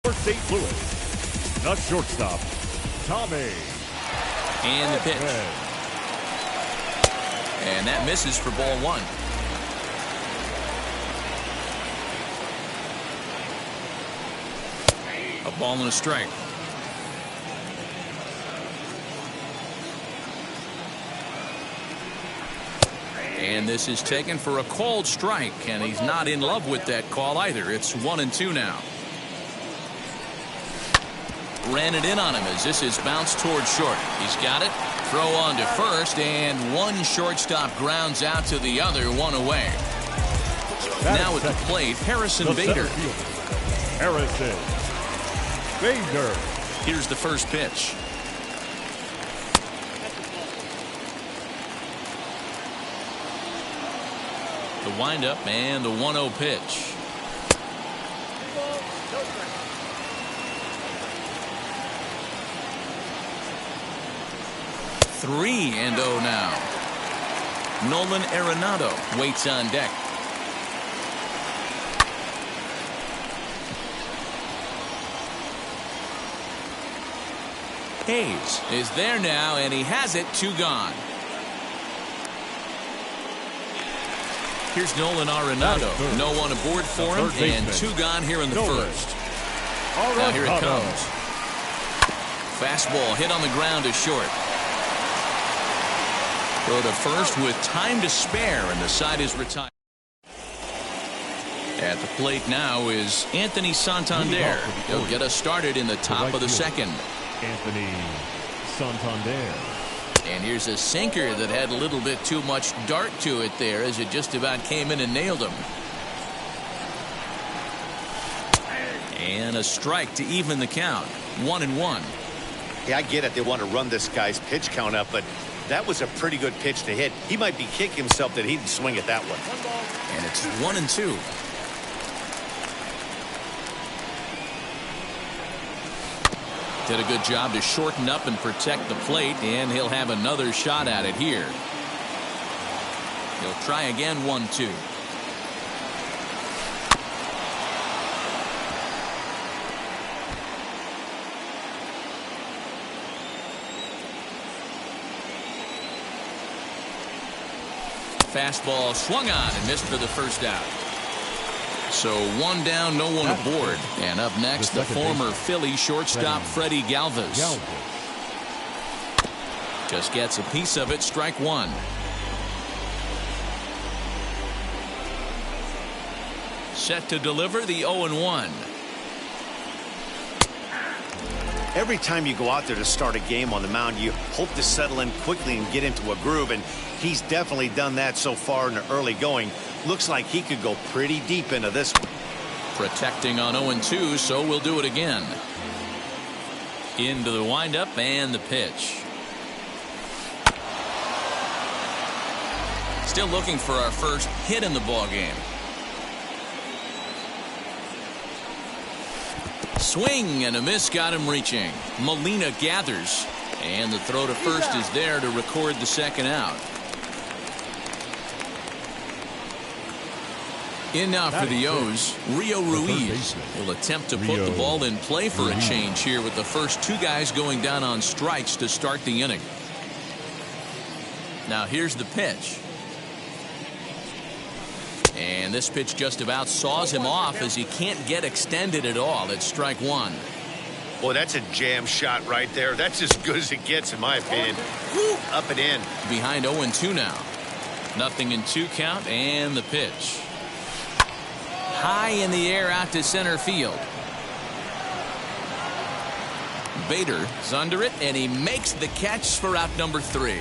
For St. Louis, the shortstop, Tommy. And the pitch. And that misses for ball one. A ball and a strike. And this is taken for a called strike, and he's not in love with that call either. It's 1-2 now. Ran it in on him as this is bounced towards short. He's got it. Throw on to first, and one shortstop grounds out to the other, one away. Now at the plate, Harrison Bader. Harrison Bader. Here's the first pitch. The windup and the 1-0 pitch. Three and 0 now. Nolan Arenado waits on deck. Hayes is there now, and he has it. 2 gone. Here's Nolan Arenado. No one aboard for him, and 2 gone here in the first. Now here it comes. Fastball hit on the ground to short. Go to first with time to spare, and the side is retired. At the plate now is Anthony Santander. He'll get us started in the top of the second. Anthony Santander. And here's a sinker that had a little bit too much dart to it there as it just about came in and nailed him. And a strike to even the count. 1-1. Yeah, I get it. They want to run this guy's pitch count up, but that was a pretty good pitch to hit. He might be kicking himself that he didn't swing at that one. And it's 1-2. Did a good job to shorten up and protect the plate, and he'll have another shot at it here. He'll try again. 1-2. Fastball swung on and missed for the first out. So 1 down, no one aboard. And up next, the former Philly shortstop Freddie Galvis. Just gets a piece of it. Strike 1. Set to deliver the 0-1. Every time you go out there to start a game on the mound, you hope to settle in quickly and get into a groove, and he's definitely done that so far in the early going. Looks like he could go pretty deep into this one. Protecting on 0-2, so we'll do it again. Into the windup and the pitch. Still looking for our first hit in the ball game. Swing and a miss got him reaching. Molina gathers, and the throw to first is there to record the second out. In now for the O's, Rio Ruiz will attempt to put the ball in play for a change here with the first 2 guys going down on strikes to start the inning. Now here's the pitch. And this pitch just about saws him off as he can't get extended at all. It's strike 1. Boy, that's a jam shot right there. That's as good as it gets, in my opinion. Woo, up and in. Behind 0-2 now. 0-2 count, and the pitch. High in the air out to center field. Bader is under it, and he makes the catch for out number 3.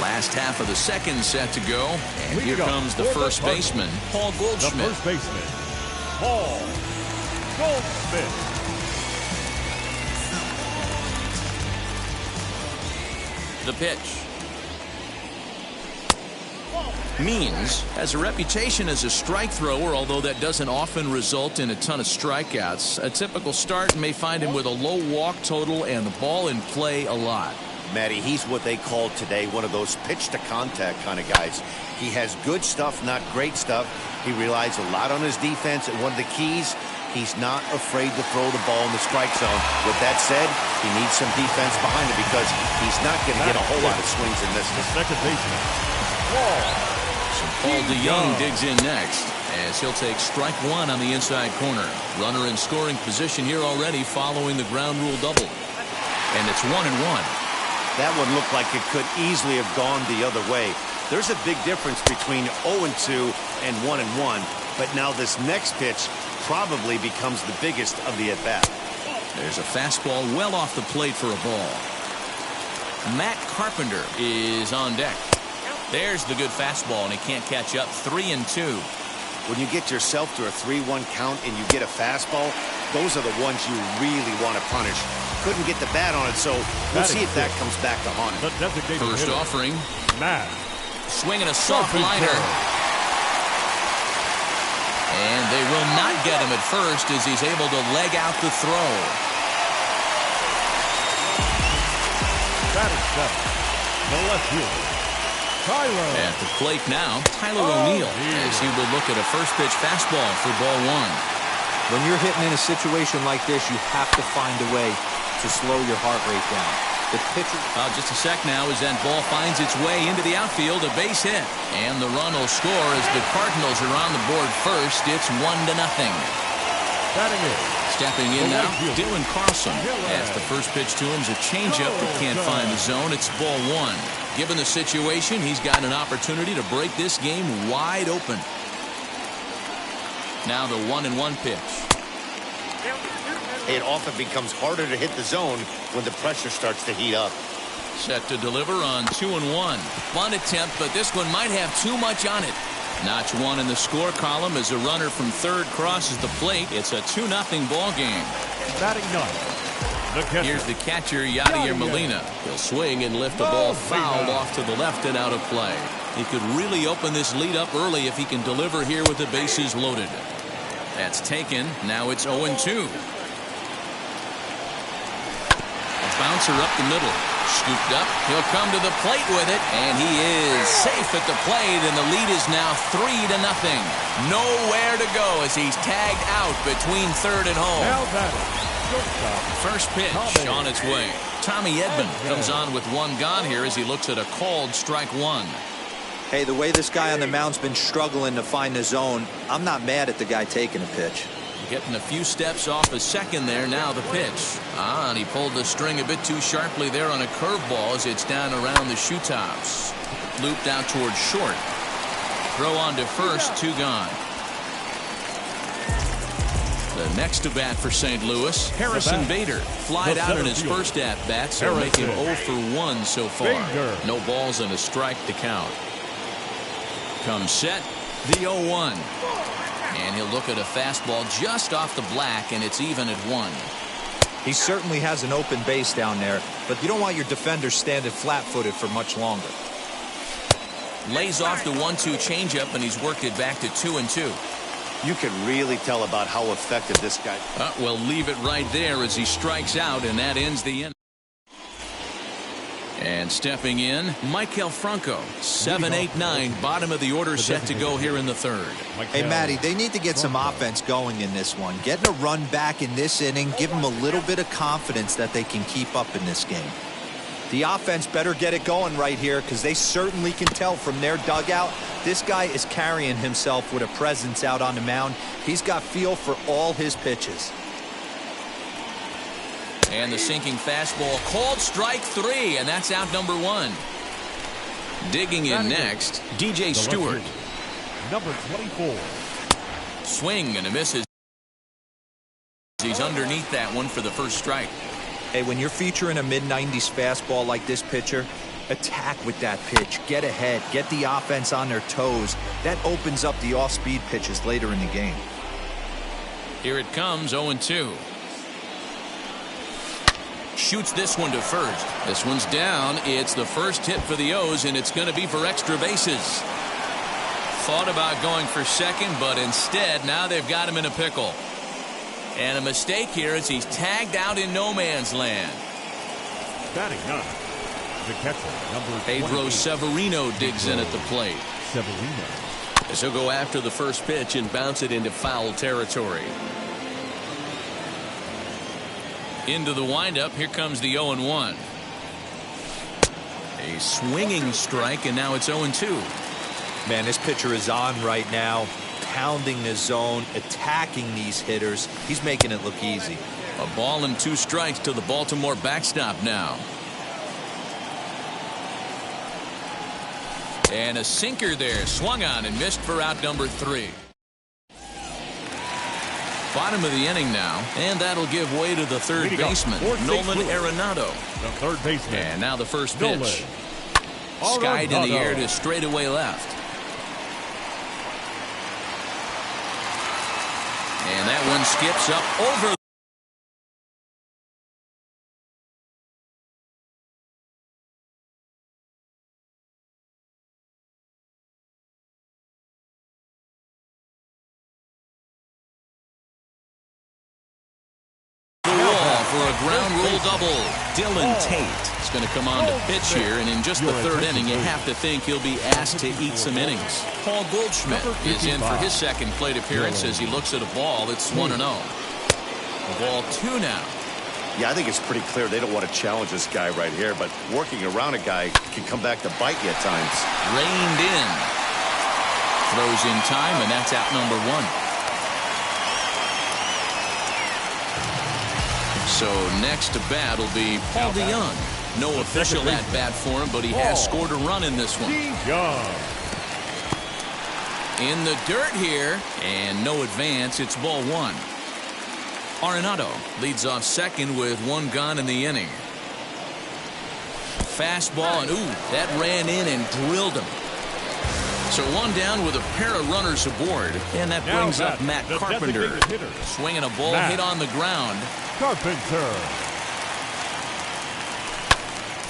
Last half of the second set to go, and here comes the first baseman, Paul Goldschmidt. The first baseman, Paul Goldschmidt. The pitch. Means has a reputation as a strike thrower, although that doesn't often result in a ton of strikeouts. A typical start may find him with a low walk total and the ball in play a lot. Matty, he's what they call today one of those pitch-to-contact kind of guys. He has good stuff, not great stuff. He relies a lot on his defense, and one of the keys, he's not afraid to throw the ball in the strike zone. With that said, he needs some defense behind him because he's not going to get a whole lot of swings and misses. Second baseman. So Paul DeYoung digs in next as he'll take strike one on the inside corner. Runner in scoring position here already following the ground rule double. And it's 1-1. That one looked like it could easily have gone the other way. There's a big difference between 0-2 and 1-1. But now this next pitch probably becomes the biggest of the at-bat. There's a fastball well off the plate for a ball. Matt Carpenter is on deck. There's the good fastball, and he can't catch up. 3-2. When you get yourself to a 3-1 count and you get a fastball, those are the ones you really want to punish. Couldn't get the bat on it, so we'll see if that comes back to haunt him. First offering. Matt. Swinging a soft liner. And they will not get him at first as he's able to leg out the throw. Batting seven. The left fielder. Tyler. At the plate now, Tyler O'Neill as he will look at a first pitch fastball for ball one. When you're hitting in a situation like this, you have to find a way to slow your heart rate down. The pitcher. Just a sec now as that ball finds its way into the outfield, a base hit. And the run will score as the Cardinals are on the board first. It's 1-0. Batting in. Stepping in now, Dylan Carlson. As the first pitch to him is a changeup that can't find the zone. It's ball one. Given the situation, he's got an opportunity to break this game wide open. Now the 1-1 pitch. It often becomes harder to hit the zone when the pressure starts to heat up. Set to deliver on 2-1. Bunt attempt, but this one might have too much on it. Notch one in the score column as a runner from third crosses the plate. It's a 2-0 ball game. Batting ninth. Here's the catcher, Yadier Molina. He'll swing and lift the ball fouled off to the left and out of play. He could really open this lead up early if he can deliver here with the bases loaded. That's taken. Now it's 0-2. A bouncer up the middle. Scooped up. He'll come to the plate with it. And he is safe at the plate. And the lead is now 3-0. Nowhere to go as he's tagged out between third and home. Now batting. First pitch on its way. Tommy Edman comes on with one gone here as he looks at a called strike one. Hey, the way this guy on the mound's been struggling to find the zone, I'm not mad at the guy taking a pitch. Getting a few steps off a second there. Now the pitch. And he pulled the string a bit too sharply there on a curveball as it's down around the shoe tops. Looped out towards short. Throw on to first, two gone. The next to bat for St. Louis, Harrison Bader. Flied out in his first at-bat, so make him 0 for 1 so far. No balls and a strike to count. Comes set, the 0-1. And he'll look at a fastball just off the black, and it's even at 1. He certainly has an open base down there, but you don't want your defender standing flat-footed for much longer. Lays off the 1-2 changeup, and he's worked it back to 2-2. You can really tell about how effective this guy. We'll leave it right there as he strikes out, and that ends the inning. And stepping in, Maikel Franco. 7-8-9, bottom of the order, set to go here in the third. Hey, Matty, they need to get some offense going in this one. Getting a run back in this inning, give them a little bit of confidence that they can keep up in this game. The offense better get it going right here because they certainly can tell from their dugout this guy is carrying himself with a presence out on the mound. He's got feel for all his pitches. And the sinking fastball called strike 3, and that's out number 1. Digging in next, DJ Stewart. Number 24. Swing and a miss. He's underneath that one for the first strike. Hey, when you're featuring a mid-90s fastball like this pitcher, attack with that pitch. Get ahead. Get the offense on their toes. That opens up the off-speed pitches later in the game. Here it comes, 0-2. Shoots this one to first. This one's down. It's the first hit for the O's, and it's going to be for extra bases. Thought about going for second, but instead, now they've got him in a pickle. And a mistake here as he's tagged out in no man's land. Batting 9. the catcher, number Pedro 28. Severino digs in at the plate. Severino. As he'll go after the first pitch and bounce it into foul territory. Into the windup. Here comes the 0-1. A swinging strike, and now it's 0-2. Man, this pitcher is on right now, pounding the zone, attacking these hitters. He's making it look easy. A ball and 2 strikes to the Baltimore backstop now. And a sinker there, swung on and missed for out number 3. Bottom of the inning now, and that'll give way to the third baseman, Nolan Arenado. The third baseman. And now the first pitch. Skied in the air to straightaway left. And that one skips up over for a ground rule double. Dylan Tate is going to come on to pitch here, and in just the third inning, you have to think he'll be asked to eat some innings. Paul Goldschmidt is in for his second plate appearance as he looks at a ball that's 1-0. Ball 2 now. Yeah, I think it's pretty clear they don't want to challenge this guy right here, but working around a guy can come back to bite you at times. Reined in. Throws in time, and that's out number 1. So next to bat will be Paul DeYoung. No official at bat for him, but he has scored a run in this one. In the dirt here, and no advance. It's ball 1. Arenado leads off second with 1 gone in the inning. Fastball, and that ran in and drilled him. So 1 down with a pair of runners aboard, and that brings up Matt Carpenter. Swinging a ball hit on the ground. Carpenter.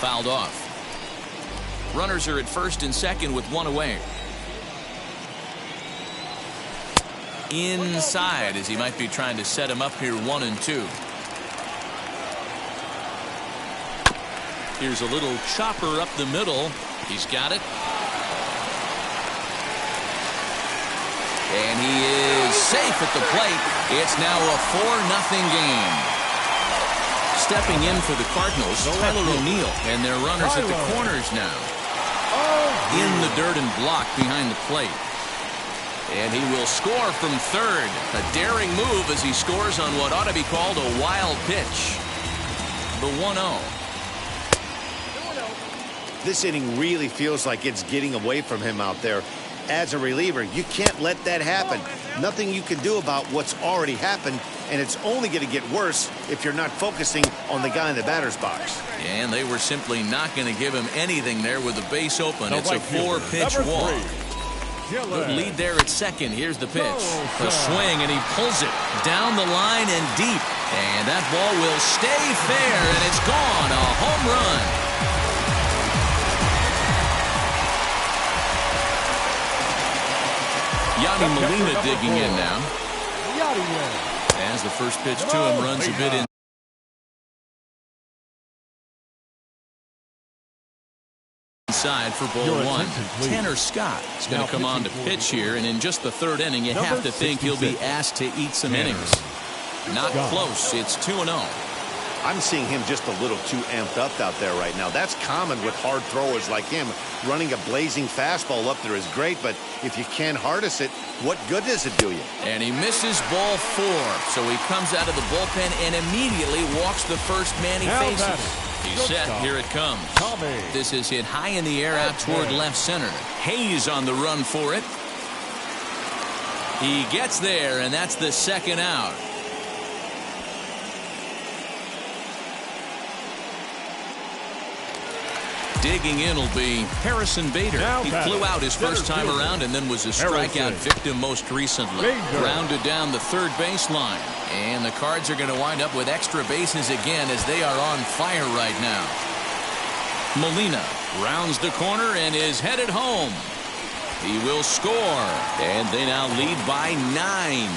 Fouled off. Runners are at first and second with 1 away. Inside, as he might be trying to set him up here, 1-2. Here's a little chopper up the middle. He's got it. And he is safe at the plate. It's now a 4-0 game. Stepping in for the Cardinals, Tyler O'Neill, and their runners at the corners now. In the dirt and blocked behind the plate. And he will score from third. A daring move as he scores on what ought to be called a wild pitch. The 1-0. This inning really feels like it's getting away from him out there. As a reliever, you can't let that happen. Nothing you can do about what's already happened, and it's only going to get worse if you're not focusing on the guy in the batter's box. And they were simply not going to give him anything there with the base open. It's a 4-pitch walk. Good lead there at second. Here's the pitch. The swing, and he pulls it down the line and deep. And that ball will stay fair, and it's gone. A home run. Yadi Molina digging in now. As the first pitch to him runs a bit inside for ball 1. Tanner Scott is going to come on to pitch here, and in just the third inning, you have to think he'll be asked to eat some innings. Not close. It's 2-0. I'm seeing him just a little too amped up out there right now. That's common with hard throwers like him. Running a blazing fastball up there is great, but if you can't harness it, what good does it do you? And he misses ball 4, so he comes out of the bullpen and immediately walks the first man he faces. He's set. Here it comes. This is hit high in the air out toward left center. Hayes on the run for it. He gets there, and that's the second out. Digging in will be Harrison Bader. He flew out his first time around and then was a strikeout victim most recently. Grounded down the third baseline. And the Cards are going to wind up with extra bases again as they are on fire right now. Molina rounds the corner and is headed home. He will score. And they now lead by 9.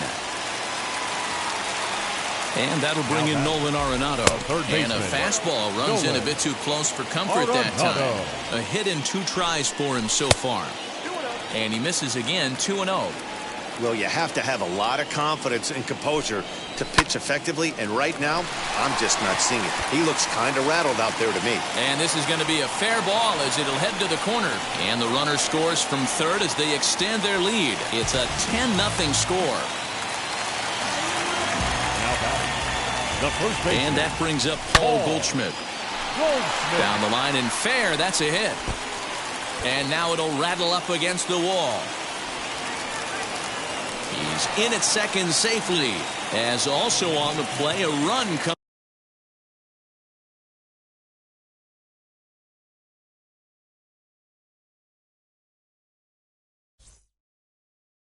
And that'll bring in Nolan Arenado. And a fastball runs in a bit too close for comfort that time. A hit in 2 tries for him so far. And he misses again, 2-0. Well, you have to have a lot of confidence and composure to pitch effectively, and right now, I'm just not seeing it. He looks kind of rattled out there to me. And this is going to be a fair ball as it'll head to the corner. And the runner scores from third as they extend their lead. It's a 10-0 score. And that brings up Paul Goldschmidt. Down the line and fair, that's a hit. And now it'll rattle up against the wall. He's in at second safely, as also on the play, a run comes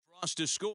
across to score.